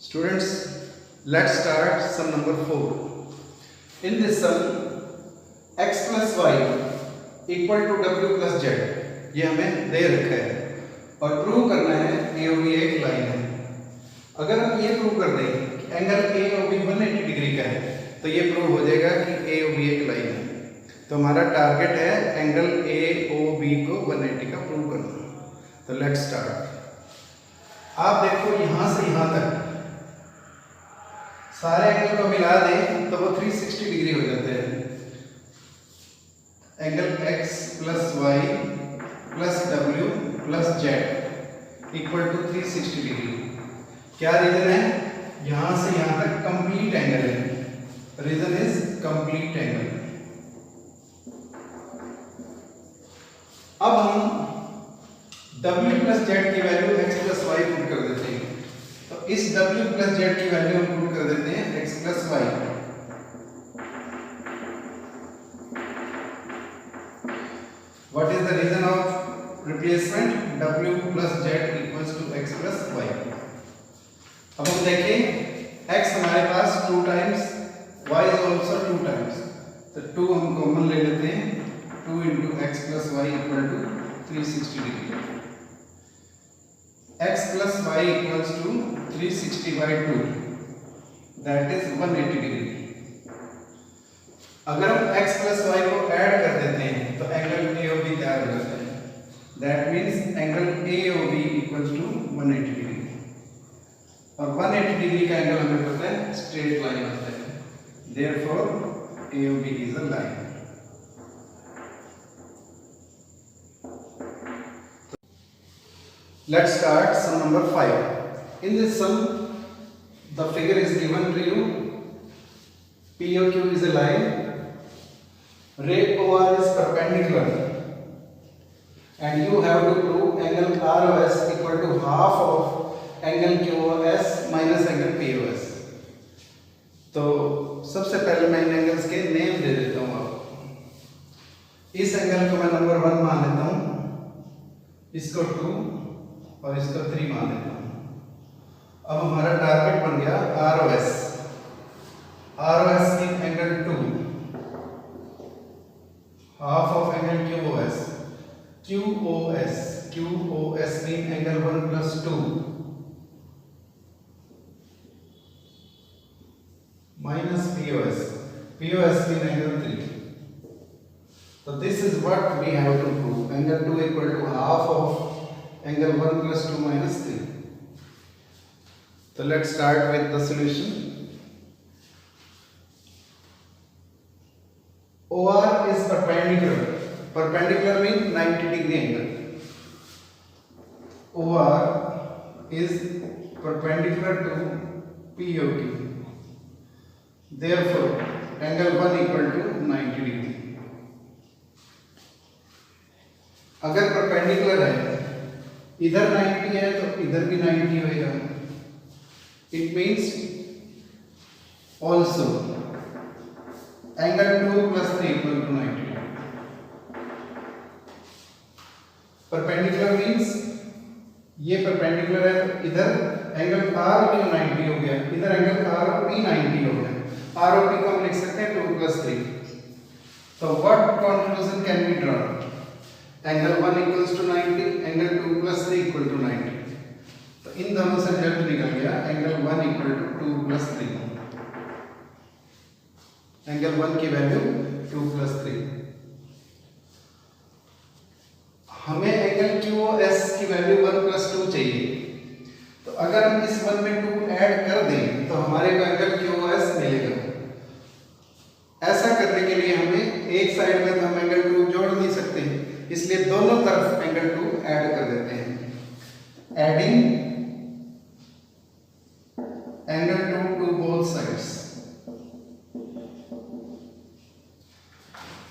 Students, let's start sum number 4. In this sum, x plus y equal to w plus z ये हमें दे रखा है और prove करना है ए ओ बी एक लाइन है। अगर हम ये प्रूव कर दें कि angle A O B 180 degree का है तो ये प्रूव हो जाएगा कि ए ओ बी एक लाइन है। तो हमारा टारगेट है एंगल ए ओ बी को 180 का प्रूव करना। तो लेट्स स्टार्ट। आप देखो यहाँ से यहाँ तक सारे एंगल को मिला दें तो वो 360 डिग्री हो जाते हैं। Angle x plus y plus w plus z equal to 360 degree. क्या रीजन है? यहां से यहां तक कंप्लीट एंगल है। Reason is complete angle. अब हम w प्लस z की value x plus y put कर देते हैं। तो इस w प्लस z की वैल्यू हम पुट कर देते हैं x plus y. What is the reason of replacement? W plus Z equals to x plus y. अब हम देखें x हमारे पास 2 times, y is also 2 times. तो 2 हम कॉमन ले लेते हैं। 2 into x plus y equal to 360 degree. x plus y equals to 360 by 2. That is 180 degree. अगर हम x प्लस y को ऐड कर देते हैं तो एंगल AOB तैयार हो जाता है। That means angle AOB equals to 180 degree. और 180 डिग्री का एंगल हमें पता है स्ट्रेट लाइन होता है। Therefore AOB is a line. Let's start sum number 5। In this sum the figure is given to you. POQ is a line. Ray OR is perpendicular and you have to prove angle ROS equal to half of angle QOS minus angle POS. तो सबसे पहले मैं इन angles के name दे देता हूँ आपको। इस angle को मैं नंबर 1 मान लेता हूँ, इसको 2 और इसको 3 मान लेता हूँ। अब हमारा टारगेट बन गया ROS। ROS means angle 2, half of angle QOS. QOS means angle 1 plus 2 minus POS. POS means angle 3. So this is what we have to prove. Angle 2 equal to half of angle 1 plus 2 minus 3. So let's start with the solution. OR is perpendicular. Perpendicular means 90 degree angle. OR is perpendicular to POQ. Therefore, angle 1 equal to 90 degree. अगर perpendicular है, इधर 90 है तो इधर भी 90 होगा. It means also angle 2 plus 3 equal to 90. Perpendicular means ये perpendicular है तो इधर एंगल ROQ 90 हो गया, इधर एंगल ROP 90 हो गया। ROP को हम लिख सकते हैं 2 plus 3. So what conclusion can we draw? Angle 1 equals to 90, angle 2 plus 3 equal to 90. तो इन दोनों से रिजल्ट निकल गया angle 1 equal to 2 plus 3. Angle 1 की वैल्यू 2 plus 3। हमें एंगल QOS की वैल्यू 1 plus 2 चाहिए। तो अगर हम इस 1 में 2 ऐड कर दें तो हमारे को एंगल QOS मिलेगा। ऐसा करने के लिए हमें एक साइड में तो हम एंगल 2 जोड़ नहीं सकते, इसलिए दोनों तरफ एंगल 2 ऐड कर देते हैं। Adding angle 2 to both sides.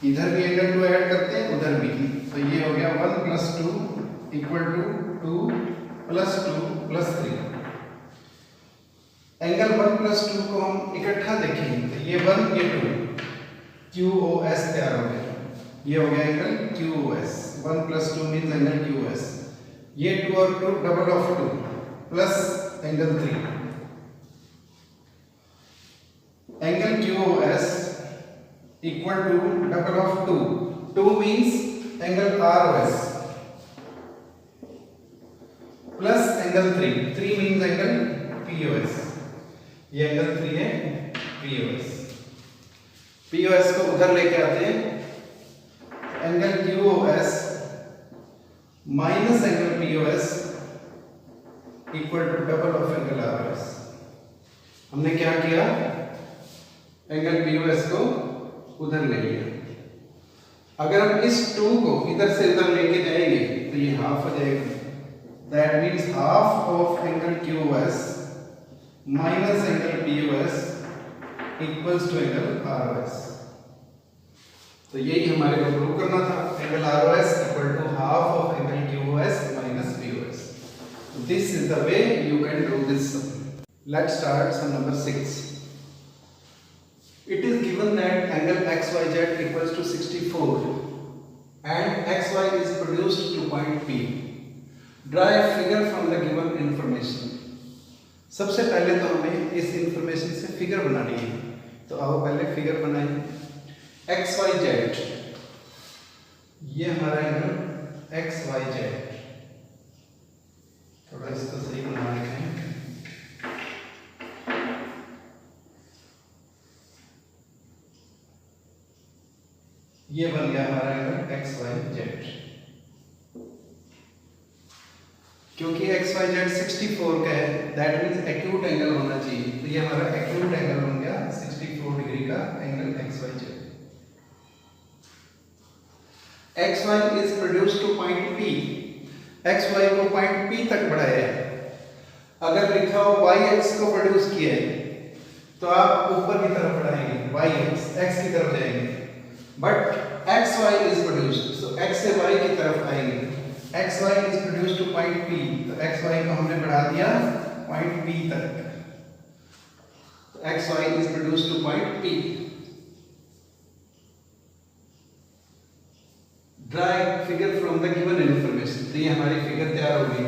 इधर भी एंगल 2 ऐड करते हैं, उधर भी। तो ये हो गया 1 plus 2 equal to 2 plus 2 plus 3। Angle 1 plus 2 को हम इकट्ठा देखेंगे तो ये 1 ये 2 QOS तैयार हो गया। ये हो गया angle QOS। 1 plus 2 means angle QOS। ये 2 और 2 double of 2 plus angle 3। Angle QOS equal to double of 2. 2 means angle ROS plus angle 3. 3 means angle POS. ये एंगल 3 है POS. POS को उधर लेके आते हैं. Angle QOS minus angle POS equal to double of angle ROS. हमने क्या किया? एंगल POS को उधर ले लिया. अगर हम इस 2 को इधर से उधर लेके जाएंगे तो ये हाफ हो जाएगा. That means half of angle QOS minus angle POS equals to angle ROS. तो यही हमारे को प्रूव करना था. Angle ROS equal to half of angle QOS minus POS. This is the way you can do this sum. Let's start sum number 6. It is given that angle XYZ equals to 64 and XY is produced to point P. Draw a figure from the given information. सबसे पहले तो हमें इस information से figure बनानी है. तो आओ पहले फिगर बनाएं. XYZ, ये हमारा एंगल XYZ. थोड़ा इसको सही बना रखें. ये बन गया हमारा एंगल XYZ. क्योंकि XYZ 64 का है, दैट मीन्स एक्यूट एंगल होना चाहिए. तो ये हमारा एक्यूट एंगल बन गया 64 डिग्री का angle XYZ. XY is produced two point P. XY को पॉइंट P तक बढ़ाया है. अगर लिखा हो YX को प्रोड्यूस किया है तो आप ऊपर की तरफ बढ़ाएंगे, YX X की तरफ जाएंगे. But XY is produced, so X से Y की तरफ आएंगे. XY is produced to point P, तो XY को हमने बढ़ा दिया point P तक. तो XY is produced to point P. Draw a figure from the given information. तो ये हमारी फिगर तैयार हो गई.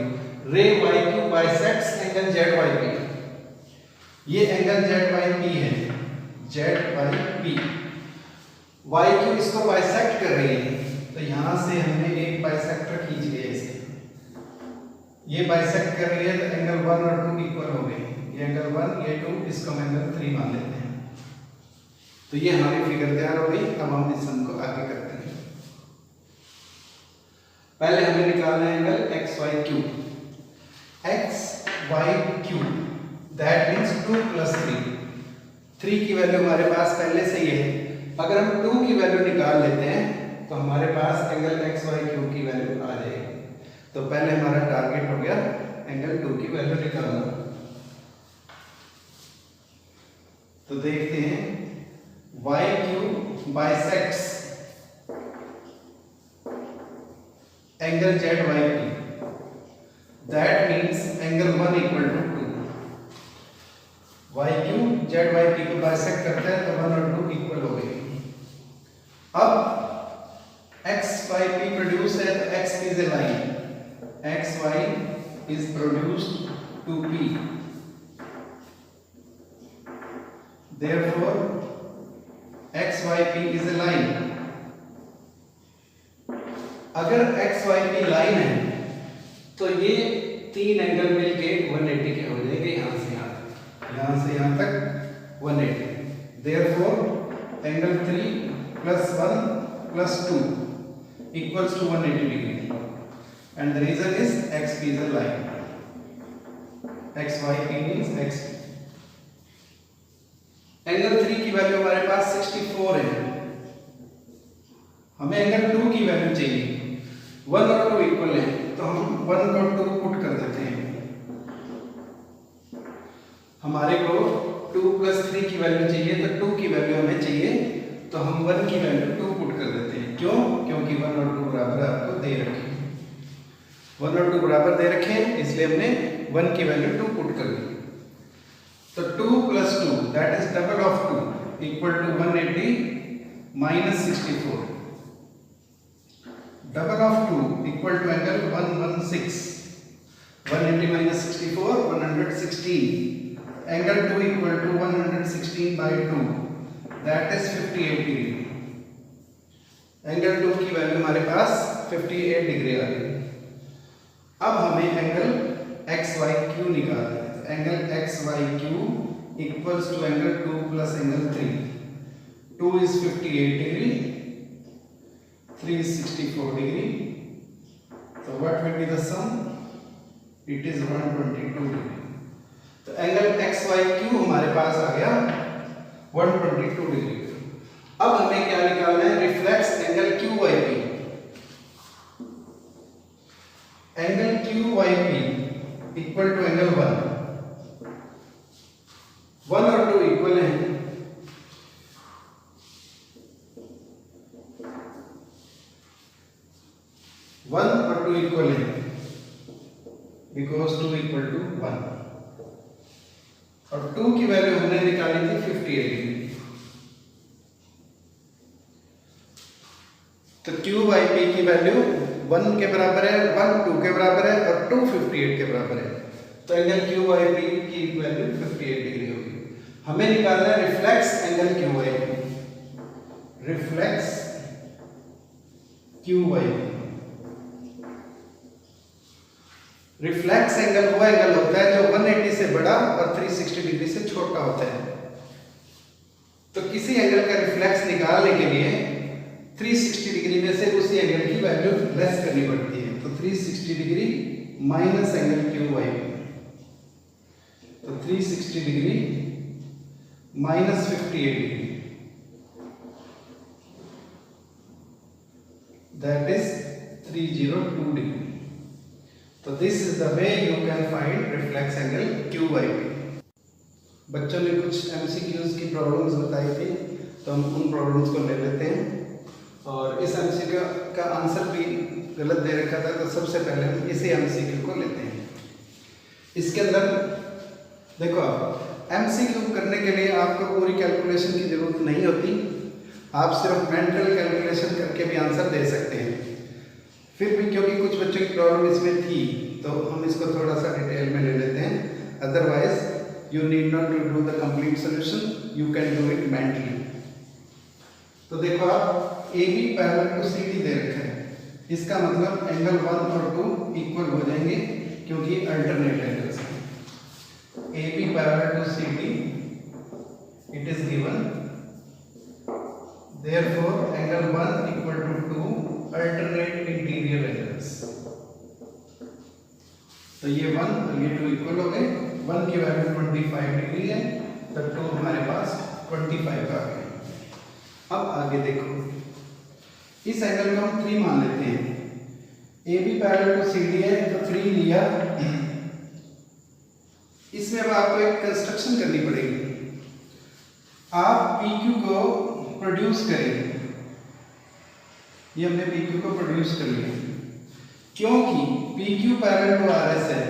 Ray YQ bisects angle ZYP. ये एंगल ZYP है. ZYP. YQ इसको बाइसेक्ट कर रही है. तो यहां से हमने एक बाइसेक्टर खींच लिया इसे. ये बाइसेक्ट कर रही है तो एंगल 1 और 2 इक्वल हो गए. ये एंगल 1, ये 2, इसको हम एंगल 3 मान लेते हैं. तो ये हमारी फिगर तैयार हो गई. अब हम इस सम को आगे करते हैं. पहले हमें निकालना है angle XYQ. XYQ that means 2 + 3. 3 की वैल्यू हमारे पास पहले से ही है. अगर हम 2 की वैल्यू निकाल लेते हैं तो हमारे पास एंगल XYQ की वैल्यू आ जाएगी. तो पहले हमारा टारगेट हो गया एंगल 2 की वैल्यू निकालना. तो देखते हैं YQ bisects angle ZYP. That means angle 1 equal to 2. YQ ZYP को बाइसेक्ट करता है तो 1 और 2 इक्वल हो गए. अब XYP प्रोड्यूस है तो X is a line. XY is produced to P. Therefore XYP is a line. अगर XYP लाइन है तो ये 3 एंगल मिलके 180 के हो जाएंगे. यहां से यहां तक, यहां से यहां तक 180. Therefore angle 3 + 1 + 2 equals to 180 degree. And the reason is XP is a line. XYP means XP. Angle 3 की वैल्यू हमारे पास 64 है. हमें एंगल 2 की वैल्यू चाहिए. 1 और 2 इक्वल है तो हम 1 और 2 पुट कर देते हैं. हमारे को 2 + 3 की वैल्यू चाहिए तो 2 की वैल्यू हमें चाहिए तो हम 1 की वैल्यू 2 पुट कर देते हैं. क्यों? क्योंकि 1 और 2 बराबर आपको दे रखे. 1 और 2 बराबर दे रखे हैं इसलिए हमने 1 की वैल्यू 2 पुट कर दी. तो 2 + 2 that is double of 2 equal to 180 - 64. Double of 2 equal to angle 116. 180 - 64 116. Angle 2 equal to 116/2 that is 58 degree. Angle 2 की वैल्यू हमारे पास 58 डिग्री आ गई। अब हमें एंगल XYQ निकालना है। तो angle XYQ equals to angle 2 plus angle 3। 2 is 58 degree, 3 is 64 degree. So what will be the sum? It is 122 degree. तो angle XYQ हमारे पास आ गया 122 डिग्री। अब हमें क्या निकालना है? Reflex angle QYP। Angle QYP equal to angle 1 और 2 equal हैं। वन और 2 इक्वल है बिकॉज 2 इक्वल टू 1 और 2 की वैल्यू हमने निकाली थी 58 डिग्री। तो QYP की वैल्यू 1 के बराबर है, 1 2 के बराबर है और 2 58 के बराबर है। तो एंगल QYP की वैल्यू 58 डिग्री होगी। हमें निकालना है reflex angle QYP। Reflex QYP। Reflex angle वो एंगल होता है जो 180 से बड़ा और 360 डिग्री से छोटा होता है। तो किसी एंगल का रिफ्लेक्स निकालने के लिए 360 डिग्री में से उसी एंगल की वैल्यू लेस करनी पड़ती है। तो 360 डिग्री माइनस एंगल QYP। तो 360 degree minus 58 degree that is 302 degree. तो this is the way you can find reflex angle QYP। बच्चों ने कुछ MCQs की प्रॉब्लम्स बताई थी, तो हम उन प्रॉब्लम्स को ले लेते हैं। और इस MCQ का आंसर भी गलत दे रखा था, तो सबसे पहले हम इसी MCQ को लेते हैं। इसके अंदर देखो, MCQ करने के लिए आपको पूरी कैलकुलेशन की जरूरत नहीं होती, आप सिर्फ मेंटल कैलकुलेशन करके भी आंसर दे सकते हैं। फिर भी क्योंकि कुछ बच्चों की प्रॉब्लम इसमें थी, तो हम इसको थोड़ा सा डिटेल में ले लेते हैं। Otherwise you need not to do the complete solution, you can do it mentally. तो देखो, आप AB पैरेलल टू CD दे रखे हैं, इसका मतलब एंगल 1 और 2 इक्वल हो जाएंगे क्योंकि अल्टरनेट एंगल्स हैं। AB parallel to CD it is given, therefore angle 1 equal to 2 alternate interior angles. तो ये 1 और ये 2 इक्वल हो गए। 1 की वैल्यू 25 डिग्री है, तो 2 हमारे पास 25 आ गए। अब आगे देखो, इस एंगल को हम 3 मान लेते हैं। AB पैरेलल टू CD है तो 3 लिया। इसमें अब आपको एक कंस्ट्रक्शन करनी पड़ेगी। आप PQ को प्रोड्यूस करेंगे। ये हमने PQ को प्रोड्यूस कर लिया क्योंकि PQ पैरेलल टू RS है,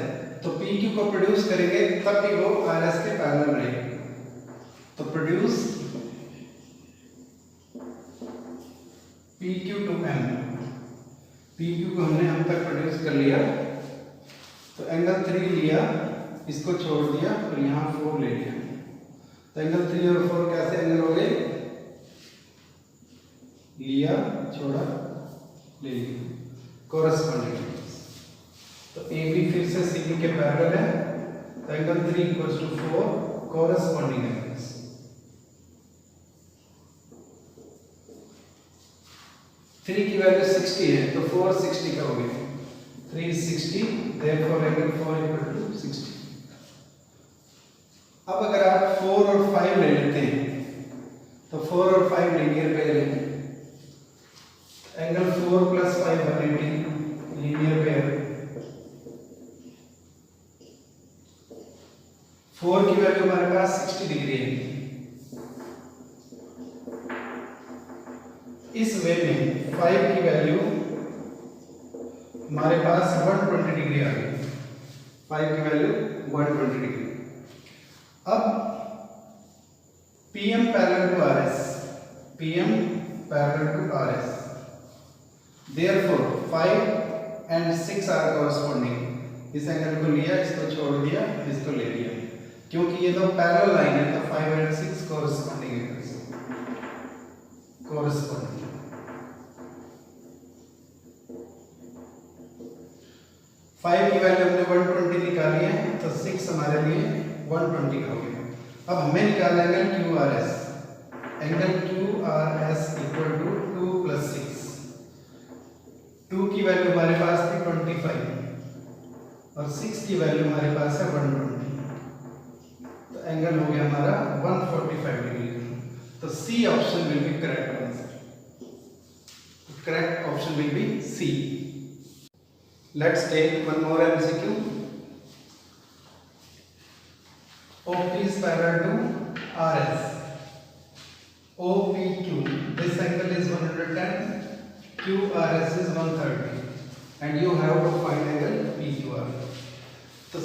तो PQ को प्रोड्यूस करेंगे तब भी वो RS के पैरेलल रहेगी। तो produce PQ to M। PQ को हमने हम तक प्रोड्यूस कर लिया, तो एंगल 3 लिया, इसको छोड़ दिया और यहाँ 4 ले लिया। तो एंगल 3 और 4 कैसे एंगल हो गए? लिया, छोड़ा, ले लिया, कोरस्पॉन्डिंग। तो AB फिर से CD के पैरेलल है, तो angle 3 equals to 4 corresponding angles. Three की वैल्यू 60 है, तो 4 60 का हो गया, 3 60, देयरफॉर एंगल 4 इक्वल टू 60। अब अगर आप 4 और 5 ले लेते हैं, तो 4 और 5 लीनियर पेयर है। Angle 4 plus 5 180 linear pair. 4 की वैल्यू हमारे पास 60 डिग्री है। इस वे में 5 की वैल्यू हमारे पास 120 डिग्री आ गई। 5 की वैल्यू 120 डिग्री। अब PM parallel to RS, PM parallel to RS, therefore 5 and 6 are corresponding। इस एंगल को लिया, इसको छोड़ दिया, इसको ले लिया, क्योंकि ये तो पैरेलल लाइन है, तो 5 and 6 corresponding angles, corresponding। 5 की वैल्यू हमने 120 निकाली है, तो 6 हमारे लिए 120 का हो गया। अब हमें निकालना है angle QRS। Angle QRS equal to 2 + 6। 2 की वैल्यू हमारे पास थी 25 और 6 की वैल्यू हमारे पास है 120, तो एंगल हो गया हमारा 145 डिग्री। तो C option will be correct answer. Correct option will be C. Let's take one more MCQ. OP is parallel to RS. OPQ. This angle is 110. QRS is 130. And you have to find angle PQR. तो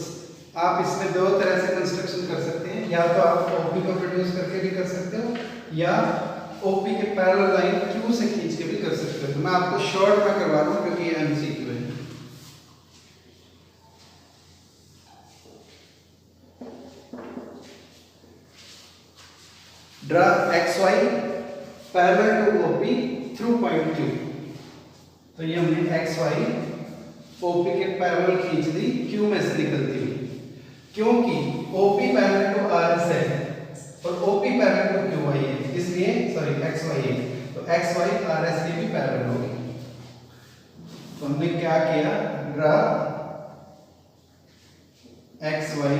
आप इसमें दो तरह से construction कर सकते हैं, या तो आप OP को प्रोड्यूस करके भी कर सकते हो, या OP के पैरेलल लाइन Q से खींच के भी कर सकते हो। तो मैं आपको शॉर्ट में करवा रहा हूँ क्योंकि ये MCQ है। Draw XY parallel to OP through point Q। तो ये हमने XY OP के पैरेलल खींच दी Q में से निकलती हुई, क्योंकि OP पैरेलल टू RS है और OP पैरेलल टू QY है, इसलिए सॉरी XY है, तो XY RS के भी पैरेलल होगी। तो हमने क्या किया, draw XY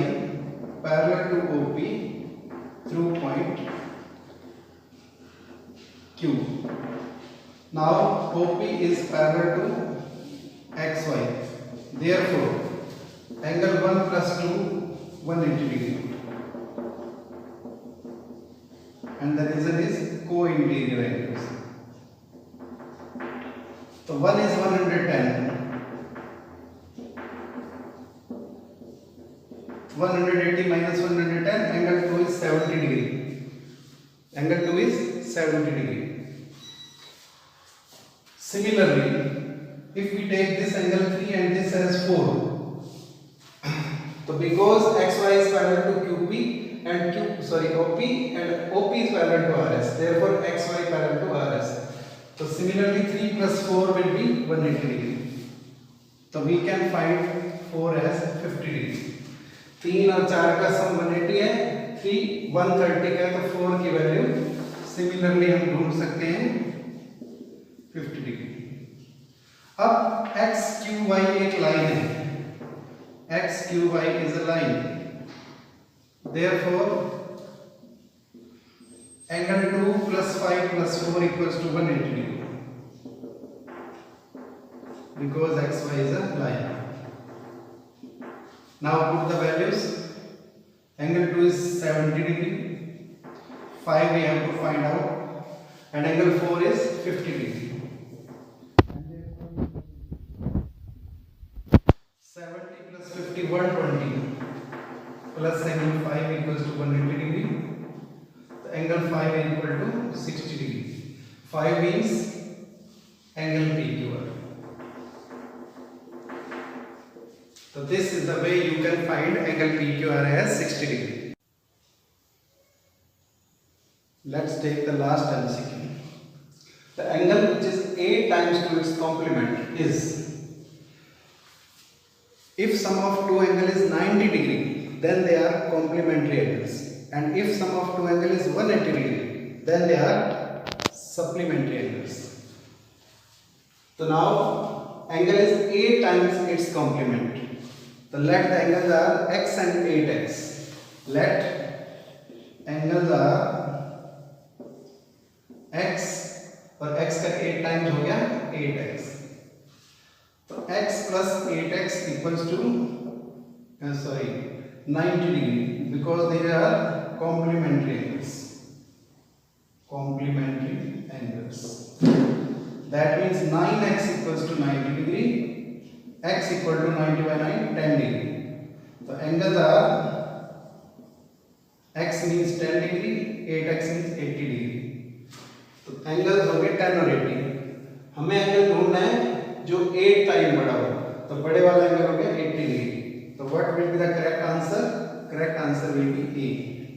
parallel to OP through point Q। Now OP is parallel to XY, therefore angle 1 + 2 180 degree, and the reason is co-interior angles। तो 1 is 110, 180 minus 110, angle 2 is 70 degree, angle 2 is 70 degree। Similarly, if we take this angle 3 and this as 4, so because XY is parallel to QP and OP and OP is parallel to RS, therefore XY parallel to RS। So similarly 3 + 4 will be 180 degree। So we can find 4 as 50 degree। 3 और 4 का सम 180 है, 3 130 का है, तो 4 की value similarly हम ढूंढ सकते हैं 50 डिग्री। अब XQY एक लाइन है, XQY is a line, therefore angle 2 + 5 + 4 equals to 180 degree, because XY is a line। Now put the values, angle 2 is 70 degree, 5 we have to find out, and angle 4 is 50 degree। 70 + 50 120, plus angle 5 equals to 180 degree, the angle 5 is equal to 60 degree। 5 means angle PQR। So this is the way you can find angle PQR as 60 degree। Let's take the last MCQ. The angle which is 8 times to its complement is, if sum of two angle is 90 degree, then they are complementary angles, and if sum of two angle is 180 degree, then they are supplementary angles। So now angle is 8 times its complement, so let the angles are x and 8x। Let angles are x और x का 8 times हो गया 8x, तो x + 8x equals to 90 degree, because they are complementary angles। Complementary angles, that means 9x equals to 90 degree, x equal to 90 by 9 10 degree। So angles are, x means 10 degree, 8x means 80 degree। तो angles हो गए 10 और 80। हमें angle ढूंढना है जो 8 time बड़ा हो, तो बड़े वाला एंगल हो गया 80 डिग्री। तो what will be the correct answer? correct answer will be A.